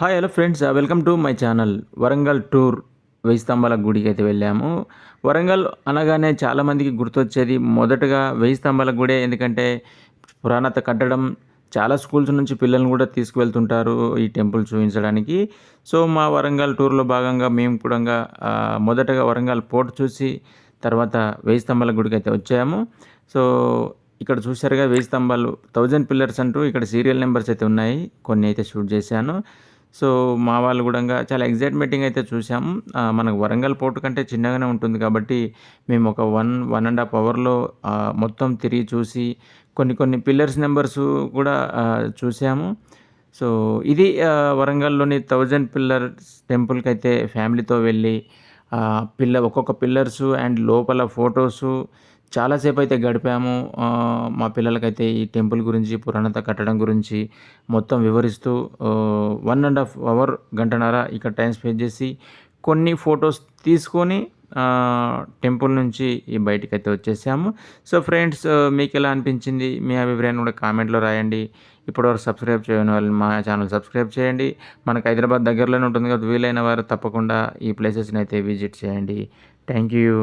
Hi hello friends, welcome to my channel. Warangal tour 1000 స్తంభాల గుడికి అయితే వెళ్ళాము. వరంగల్ అనగానే చాలామందికి గుర్తొచ్చేది మొదటగా 1000 స్తంభాల గుడే. ఎందుకంటే పురాతన కట్టడం, చాలా స్కూల్స్ నుంచి పిల్లల్ని కూడా తీసుకువెళ్తుంటారు ఈ టెంపుల్ చూపించడానికి. సో మా వరంగల్ టూర్లో భాగంగా మేము కూడా మొదటగా వరంగల్ పోర్ట్ చూసి తర్వాత 1000 స్తంభాల గుడికి అయితే వచ్చాము. సో ఇక్కడ చూసారుగా 1000 స్తంభాలు, 1000 పిల్లర్స్ అంటూ ఇక్కడ సీరియల్ నెంబర్స్ అయితే ఉన్నాయి. కొన్ని అయితే షూట్ చేశాను. సో మా వాళ్ళు కూడా చాలా ఎగ్జైట్మెంటింగ్ అయితే చూసాము. మనకు వరంగల్ పోర్ట్ కంటే చిన్నగానే ఉంటుంది కాబట్టి మేము ఒక 1.5 అవర్లో మొత్తం తిరిగి చూసి కొన్ని పిల్లర్స్ నెంబర్స్ కూడా చూసాము. సో ఇది వరంగల్‌లోని 1000 పిల్లర్స్ టెంపుల్‌కి అయితే ఫ్యామిలీతో వెళ్ళి ఒక్కొక్క పిల్లర్సు అండ్ లోపల ఫోటోసు చాలా సేపయితే గడిపాము. మా పిల్లలకైతే ఈ టెంపుల్ గురించి, పురాతన కట్టడం గురించి మొత్తం వివరిస్తూ 1½ అవర్, గంటన్నర ఇక్కడ టైం స్పెండ్ చేసి కొన్ని ఫోటోస్ తీసుకొని టెంపుల్ నుంచి బయటికైతే వచ్చేసాము. సో ఫ్రెండ్స్, మీకెలా అనిపించింది? మీ అభిప్రాయాన్ని కూడా కామెంట్‌లో రాయండి. ఇప్పటివరకు సబ్స్క్రైబ్ చేయని వాళ్ళు మా ఛానల్ సబ్స్క్రైబ్ చేయండి. మనకు హైదరాబాద్ దగ్గరలోనే ఉంటుంది కాబట్టి వీలైన వారు తప్పకుండా ఈ ప్లేసెస్‌ని అయితే విజిట్ చేయండి. Thank you.